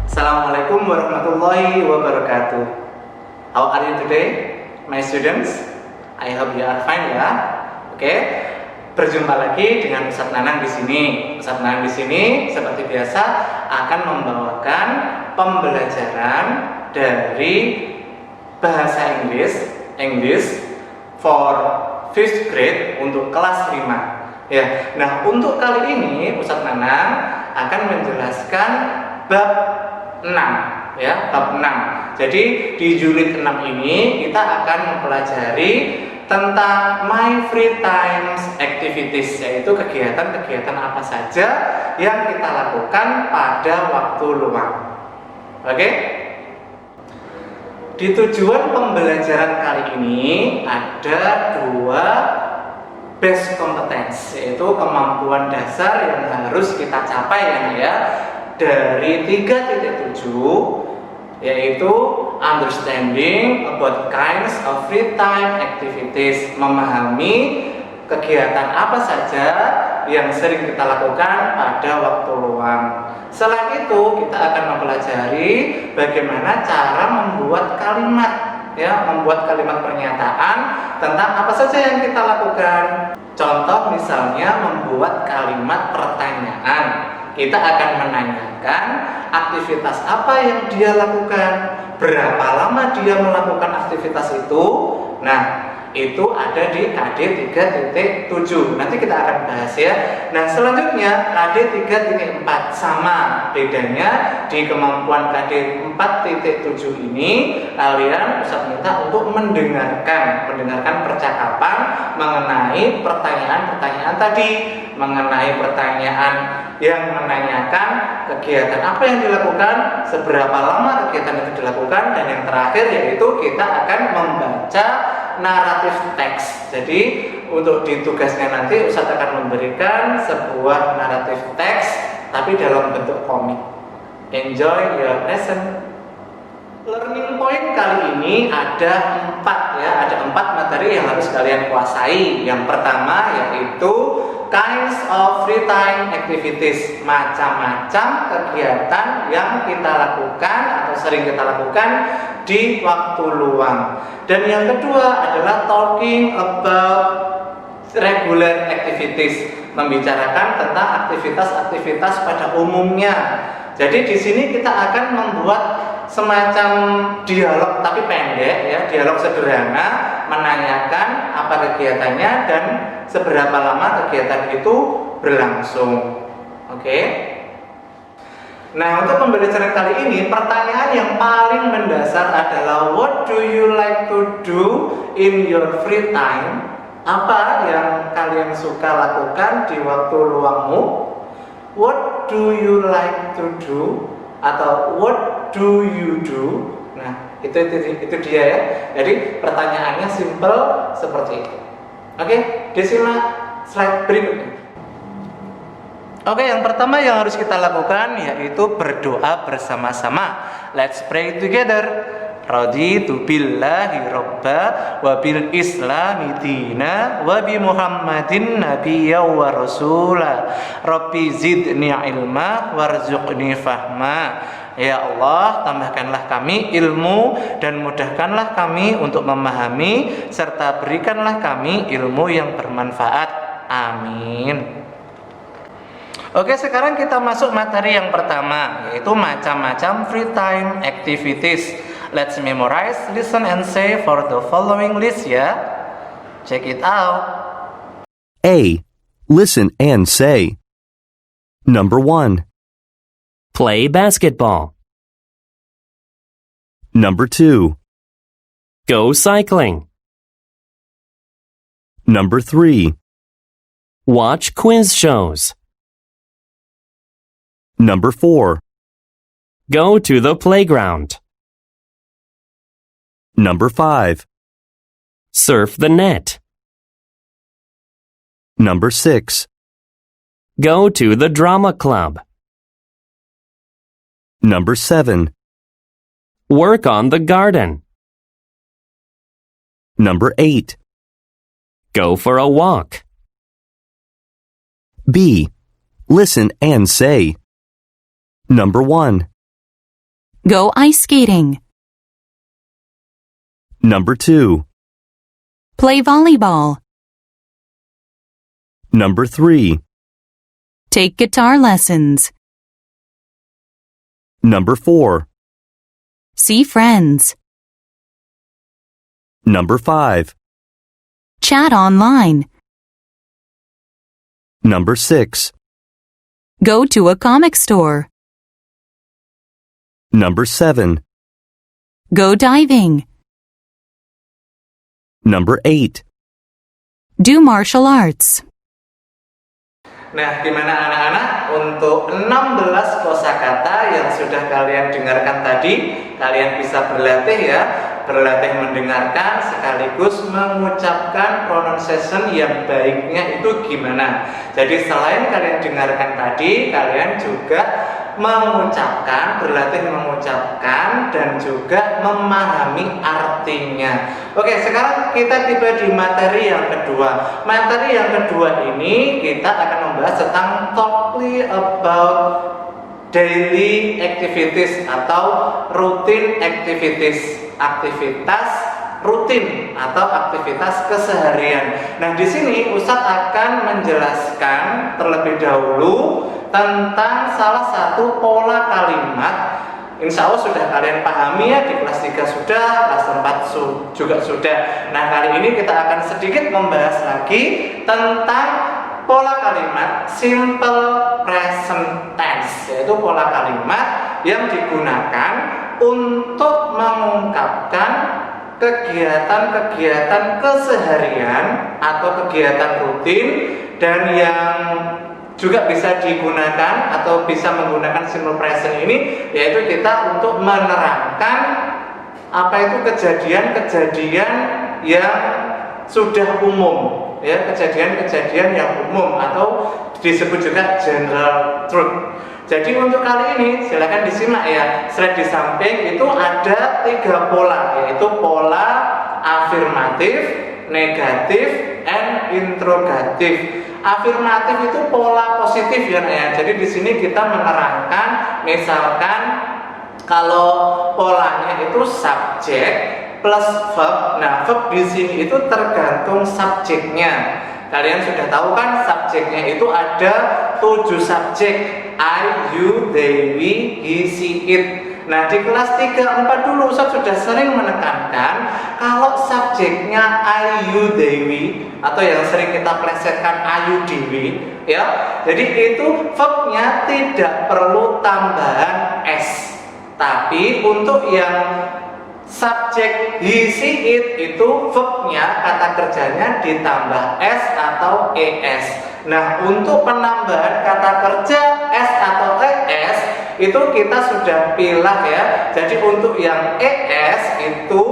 Assalamualaikum warahmatullahi wabarakatuh. How are you today, my students? I hope you are fine ya. Oke, berjumpa lagi dengan Ustadz Nanang di sini. Ustadz Nanang di sini seperti biasa akan membawakan pembelajaran dari bahasa English for 5th grade untuk kelas 5. Ya. Nah, untuk kali ini Ustadz Nanang akan menjelaskan bab 6 ya, bab 6. Jadi di unit 6 ini kita akan mempelajari tentang my free times activities, yaitu kegiatan-kegiatan apa saja yang kita lakukan pada waktu luang. Oke? Di tujuan pembelajaran kali ini ada 2 base competence, yaitu kemampuan dasar yang harus kita capai ya, dari 3.7, yaitu understanding about kinds of free time activities, memahami kegiatan apa saja yang sering kita lakukan pada waktu luang. Selain itu, kita akan mempelajari bagaimana cara membuat kalimat ya, membuat kalimat pernyataan tentang apa saja yang kita lakukan. Contoh misalnya membuat kalimat pertanyaan. Kita akan menanyakan aktivitas apa yang dia lakukan, berapa lama dia melakukan aktivitas itu. Nah, itu ada di KD 3.7. Nanti kita akan bahas ya. Nah, selanjutnya KD 3.4 sama bedanya di kemampuan KD 4.7 ini kalian Ustaz minta untuk mendengarkan percakapan mengenai pertanyaan-pertanyaan tadi, mengenai pertanyaan yang menanyakan kegiatan apa yang dilakukan, seberapa lama kegiatan itu dilakukan, dan yang terakhir yaitu kita akan membaca naratif teks. Jadi untuk di tugasnya nanti Ustadz akan memberikan sebuah naratif teks tapi dalam bentuk komik. Enjoy your lesson. Learning point kali ini ada 4 ya, ada 4 materi yang harus kalian kuasai. Yang pertama yaitu kinds of free time activities, macam-macam kegiatan yang kita lakukan atau sering kita lakukan di waktu luang. Dan yang kedua adalah talking about regular activities, membicarakan tentang aktivitas-aktivitas pada umumnya. Jadi di sini kita akan membuat semacam dialog tapi pendek ya, dialog sederhana, menanyakan apa kegiatannya dan seberapa lama kegiatan itu berlangsung. Oke. Nah, untuk pembelajaran kali ini pertanyaan yang paling mendasar adalah what do you like to do in your free time? Apa yang kalian suka lakukan di waktu luangmu? What do you like to do? Atau what do you do? Nah, itu dia ya. Jadi pertanyaannya simple seperti itu. Oke, disimak slide berikutnya. Oke, yang pertama yang harus kita lakukan yaitu berdoa bersama-sama. Let's pray together. Raditu billahi robba wa bil islami dina wa bi muhammadin nabiyya wa rasula. Rabbi zidni ilma warzuqni fahma. Ya Allah, tambahkanlah kami ilmu dan mudahkanlah kami untuk memahami, serta berikanlah kami ilmu yang bermanfaat. Amin. Oke, sekarang kita masuk materi yang pertama, yaitu macam-macam free time activities. Let's memorize, listen and say for the following list ya. Check it out. A. Listen and say. Number 1. Play basketball. Number 2. Go cycling. Number 3. Watch quiz shows. Number 4. Go to the playground. Number 5. Surf the net. Number 6. Go to the drama club. Number 7. Work on the garden. Number 8. Go for a walk. B. Listen and say. Number 1. Go ice skating. Number 2. Play volleyball. Number 3. Take guitar lessons. Number 4. See friends. Number 5. Chat online. Number 6. Go to a comic store. Number 7. Go diving. Number 8. Do martial arts. Nah, gimana anak-anak untuk 16 kosakata yang sudah kalian dengarkan tadi? Kalian bisa berlatih ya, berlatih mendengarkan sekaligus mengucapkan pronunciation yang baiknya itu gimana. Jadi selain kalian dengarkan tadi, kalian juga mengucapkan, berlatih mengucapkan dan juga memahami artinya. Oke, sekarang kita tiba di materi yang kedua. Materi yang kedua ini kita akan membahas tentang talkly about daily activities atau routine activities, aktivitas rutin atau aktivitas keseharian. Nah, di sini Ustadz akan menjelaskan terlebih dahulu tentang salah satu pola kalimat. Insya Allah sudah kalian pahami ya, di kelas 3 sudah, kelas 4 juga sudah. Nah, kali ini kita akan sedikit membahas lagi tentang pola kalimat simple present tense, yaitu pola kalimat yang digunakan untuk mengungkapkan kegiatan-kegiatan keseharian atau kegiatan rutin dan yang juga bisa digunakan atau bisa menggunakan simple present ini, yaitu kita untuk menerangkan apa itu kejadian-kejadian yang sudah umum, ya, kejadian-kejadian yang umum atau disebut juga general truth. Jadi untuk kali ini silakan disimak ya, slide di samping itu ada 3 pola, yaitu pola afirmatif, negatif, and interrogatif. Afirmatif itu pola positif ya, jadi di sini kita menerangkan, misalkan kalau polanya itu subjek plus verb. Nah, verb di sini itu tergantung subjeknya. Kalian sudah tahu kan subjeknya itu ada 7 subjek. I, you, they, we, he, she, it. Nah, di kelas 3, 4 dulu Ustaz sudah sering menekankan kalau subjeknya I, you, they, we, atau yang sering kita plesetkan ayu, dewi, ya. Jadi itu verbnya tidak perlu tambahan s. Tapi untuk yang subjek he, she, it itu verbnya, kata kerjanya ditambah s atau es. Nah, untuk penambahan kata kerja s atau es itu kita sudah pilah ya. Jadi untuk yang es itu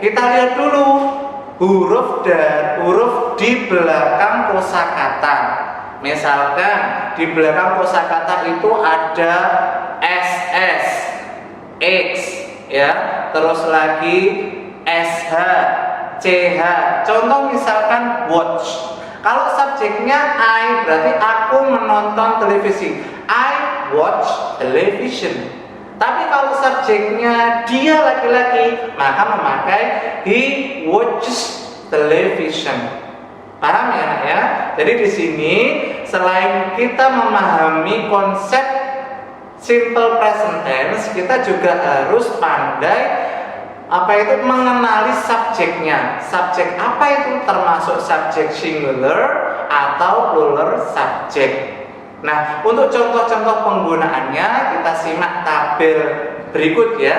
kita lihat dulu huruf di belakang kosakata. Misalkan di belakang kosakata itu ada ss, x, ya, terus lagi sh, ch. Contoh misalkan watch. Kalau subjeknya I, berarti aku menonton televisi. I watch television. Tapi kalau subjeknya dia laki-laki, maka memakai he watches television. Paham ya, Nak ya? Jadi di sini selain kita memahami konsep simple present tense, kita juga harus pandai mengenali subjeknya. Subjek apa itu, termasuk subjek singular atau plural subjek. Nah, untuk contoh-contoh penggunaannya kita simak tabel berikut ya.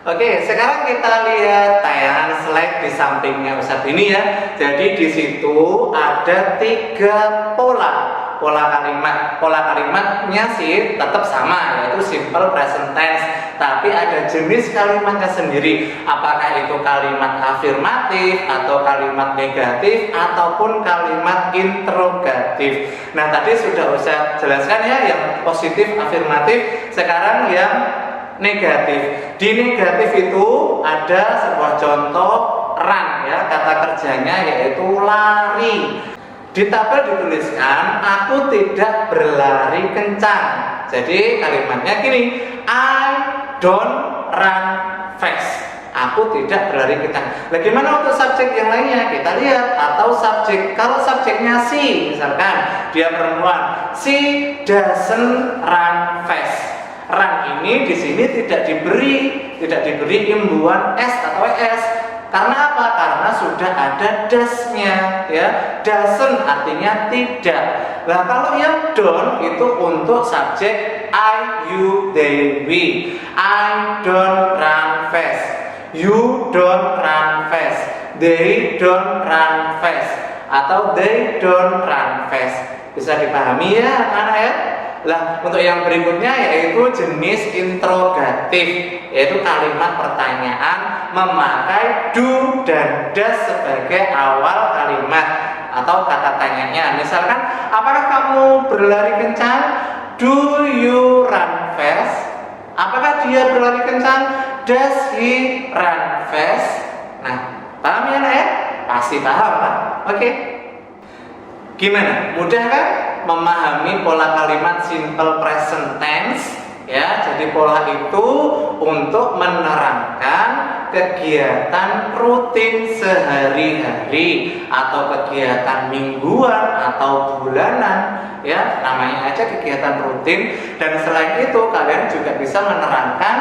Oke, sekarang kita lihat tayangan slide di sampingnya Ustadz ini ya. Jadi di situ ada 3 pola kalimat. Pola kalimatnya sih tetap sama, yaitu simple present tense, tapi ada jenis kalimatnya sendiri. Apakah itu kalimat afirmatif atau kalimat negatif ataupun kalimat interrogatif. Nah, tadi sudah saya jelaskan ya yang positif, afirmatif. Sekarang yang negatif. Di negatif itu ada sebuah contoh run ya, kata kerjanya yaitu lari. Di tabel dituliskan aku tidak berlari kencang. Jadi kalimatnya gini, I don't run fast. Aku tidak berlari kencang. Bagaimana untuk subjek yang lainnya? Kita lihat. Atau subjek, kalau subjeknya she, misalkan dia perempuan, she doesn't run fast. Run ini di sini tidak diberi imbuhan s atau es. Karena apa? Karena sudah ada does-nya, ya. Doesn't artinya tidak. Nah, kalau yang don't itu untuk subjek I, you, they, we. I don't run fast. You don't run fast. They don't run fast. Atau they don't run fast. Bisa dipahami ya, anak-anak ya? Lah, untuk yang berikutnya yaitu jenis interrogatif, yaitu kalimat pertanyaan memakai do dan does sebagai awal kalimat atau kata tanyanya. Misalkan, apakah kamu berlari kencang? Do you run fast? Apakah dia berlari kencang? Does he run fast? Nah, paham ya anak ya? Pasti paham kan? Oke. Gimana? Mudah kan memahami pola kalimat simple present tense? Ya, jadi pola itu untuk menerangkan kegiatan rutin sehari-hari atau kegiatan mingguan atau bulanan, ya namanya aja kegiatan rutin. Dan selain itu kalian juga bisa menerangkan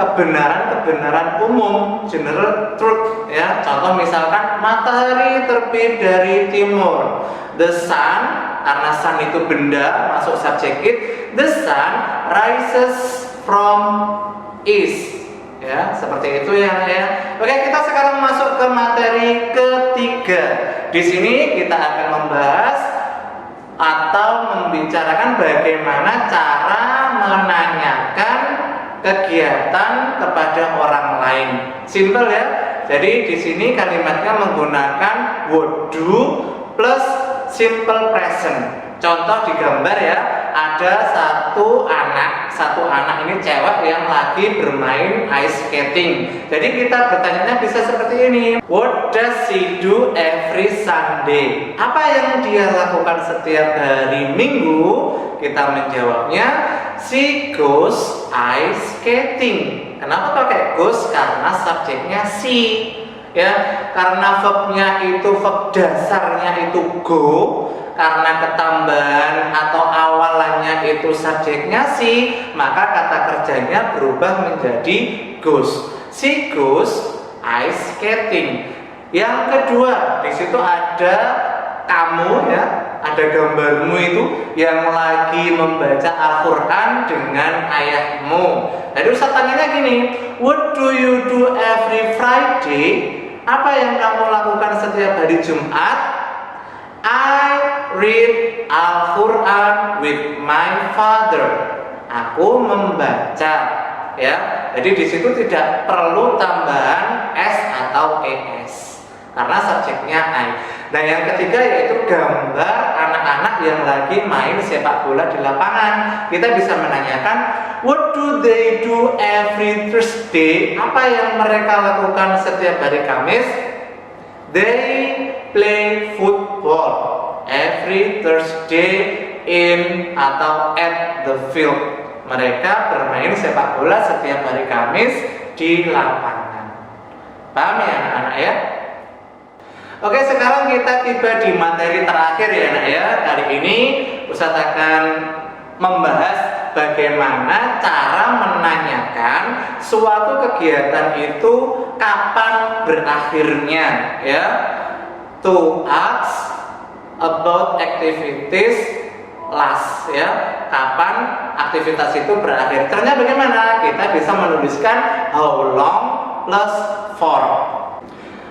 kebenaran-kebenaran umum, general truth, ya. Contoh misalkan matahari terbit dari timur. The sun, karena sun itu benda masuk subjektif, the sun rises from east. Ya, seperti itu ya. Oke, kita sekarang masuk ke materi ketiga. Di sini kita akan membahas atau membicarakan bagaimana cara menanyakan kegiatan kepada orang lain. Simple ya. Jadi di sini kalimatnya menggunakan would do plus simple present. Contoh di gambar ya, ada satu anak ini cewek yang lagi bermain ice skating. Jadi kita bertanya bisa seperti ini. What does she do every Sunday? Apa yang dia lakukan setiap hari Minggu? Kita menjawabnya, she goes ice skating. Kenapa pakai goes? Karena subjeknya she. Ya, karena verbnya itu verb dasarnya itu go, karena ketambahan atau awalannya itu subjeknya she, maka kata kerjanya berubah menjadi goes. She goes ice skating. Yang kedua, di situ ada kamu ya, ada gambarmu itu yang lagi membaca Al-Quran dengan ayahmu. Jadi Ustaz tanyanya gini, what do you do every Friday? Apa yang kamu lakukan setiap hari Jumat? I read Al-Quran with my father. Aku membaca, ya. Jadi di situ tidak perlu tambahan s atau es, karena subjeknya I. Nah, yang ketiga yaitu gambar anak-anak yang lagi main sepak bola di lapangan. Kita bisa menanyakan, what do they do every Thursday? Apa yang mereka lakukan setiap hari Kamis? They play football every Thursday in atau at the field. Mereka bermain sepak bola setiap hari Kamis di lapangan. Paham ya anak-anak ya? Oke, sekarang kita tiba di materi terakhir ya anak ya. Kali ini Ustaz akan membahas bagaimana cara menanyakan suatu kegiatan itu kapan berakhirnya, ya. To ask about activities last, ya. Kapan aktivitas itu berakhir. Caranya bagaimana? Kita bisa menuliskan how long plus for.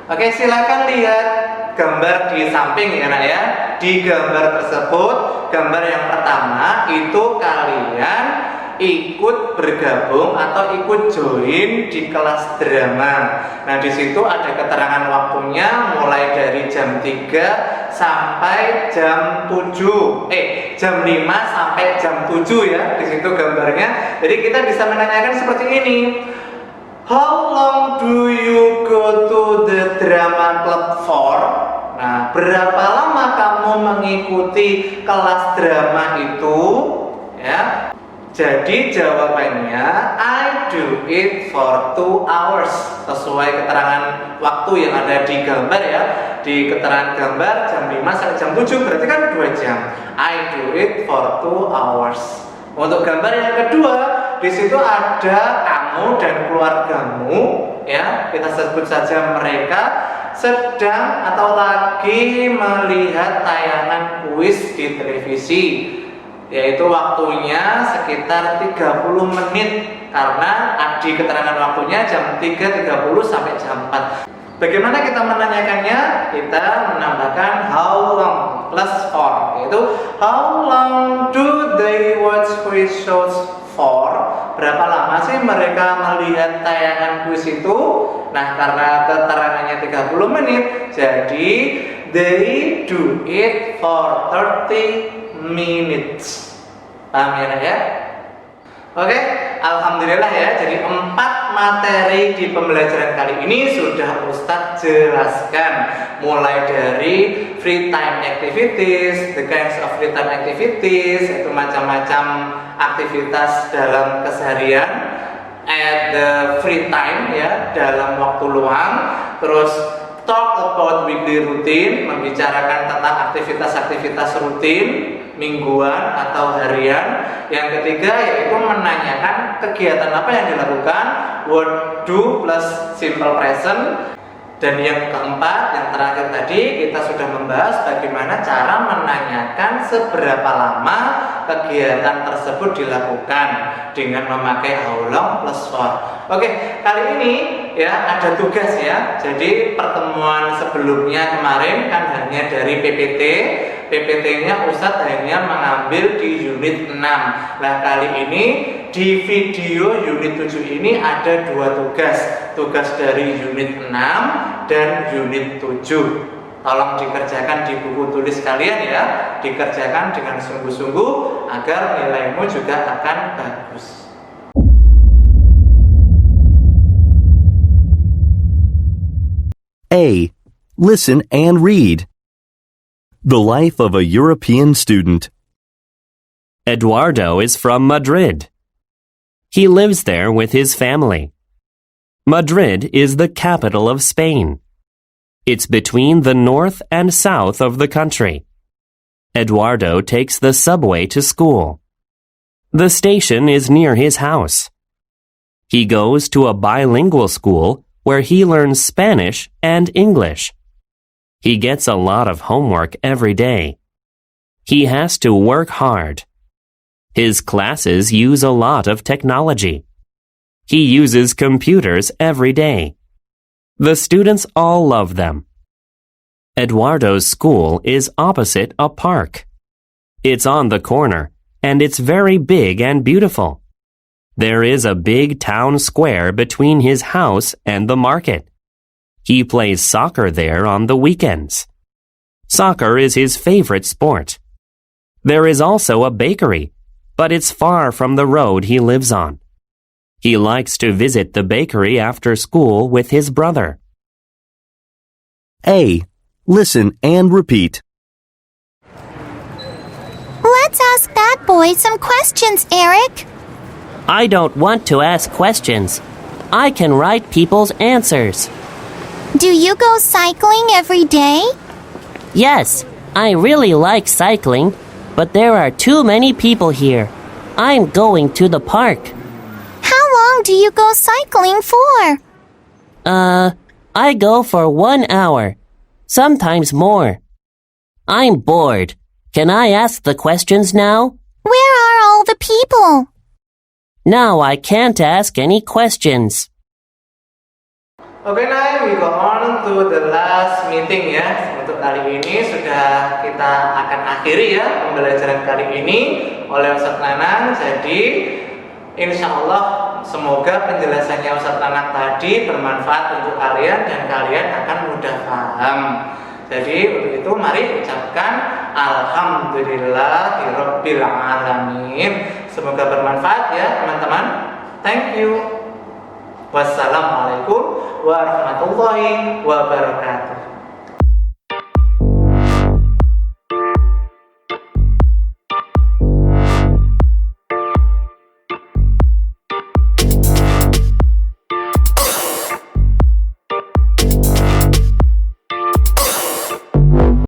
Oke, silakan lihat gambar di samping ya nak ya. Di gambar tersebut, gambar yang pertama itu kalian ikut bergabung atau ikut join di kelas drama. Nah, di situ ada keterangan waktunya mulai dari jam 3 sampai jam 7. Jam 5 sampai jam 7 ya. Di situ gambarnya. Jadi kita bisa menanyakan seperti ini. How long do you go to the drama club for? Nah, berapa lama kamu mengikuti kelas drama itu? Ya. Jadi jawabannya I do it for 2 hours. Sesuai keterangan waktu yang ada di gambar ya. Di keterangan gambar jam 5 sampai jam 7 berarti kan 2 jam. I do it for 2 hours. Untuk gambar yang kedua, di situ ada kamu dan keluargamu ya. Kita sebut saja mereka sedang atau lagi melihat tayangan kuis di televisi, yaitu waktunya sekitar 30 menit karena di keterangan waktunya jam 3.30 sampai jam 4. Bagaimana kita menanyakannya? Kita menambahkan how long plus for, yaitu how long do they watch quiz shows for? Berapa lama sih mereka melihat tayangan kuis itu? Nah, karena keterangannya 30 menit, jadi they do it for 30 minutes. Paham ya? Oke, alhamdulillah ya. Jadi 4 materi di pembelajaran kali ini sudah Ustadz jelaskan, mulai dari free time activities, the kinds of free time activities, itu macam-macam aktivitas dalam keseharian, at the free time ya, dalam waktu luang. Terus talk about weekly routine, membicarakan tentang aktivitas-aktivitas rutin mingguan atau harian. Yang ketiga yaitu menanyakan kegiatan apa yang dilakukan, word do plus simple present. Dan yang keempat, yang terakhir tadi kita sudah membahas bagaimana cara menanyakan seberapa lama kegiatan tersebut dilakukan dengan memakai how long plus for. Oke, kali ini ya ada tugas ya. Jadi pertemuan sebelumnya kemarin kan hanya dari PPT. PPT-nya Ustadz hanya mengambil di unit 6. Nah, kali ini di video unit 7 ini ada 2 tugas. Tugas dari unit 6 dan unit 7. Tolong dikerjakan di buku tulis kalian ya. Dikerjakan dengan sungguh-sungguh agar nilaimu juga akan bagus. A. Listen and read. The life of a European student. Eduardo is from Madrid. He lives there with his family. Madrid is the capital of Spain. It's between the north and south of the country. Eduardo takes the subway to school. The station is near his house. He goes to a bilingual school where he learns Spanish and English. He gets a lot of homework every day. He has to work hard. His classes use a lot of technology. He uses computers every day. The students all love them. Eduardo's school is opposite a park. It's on the corner, and it's very big and beautiful. There is a big town square between his house and the market. He plays soccer there on the weekends. Soccer is his favorite sport. There is also a bakery, but it's far from the road he lives on. He likes to visit the bakery after school with his brother. A. Listen and repeat. Let's ask that boy some questions, Eric. I don't want to ask questions. I can write people's answers. Do you go cycling every day? Yes, I really like cycling, but there are too many people here. I'm going to the park. How long do you go cycling for? I go for 1 hour, sometimes more. I'm bored. Can I ask the questions now? Where are all the people? Now I can't ask any questions. Oke, now we go on to the last meeting ya. Untuk kali ini sudah kita akan akhiri ya pembelajaran kali ini oleh Ustadz Nanan. Jadi Insya Allah semoga penjelasannya Ustaz Anak tadi bermanfaat untuk kalian dan kalian akan mudah paham. Jadi untuk itu mari ucapkan Alhamdulillahirabbil alamin. Semoga bermanfaat ya teman-teman. Thank you. Wassalamualaikum warahmatullahi wabarakatuh.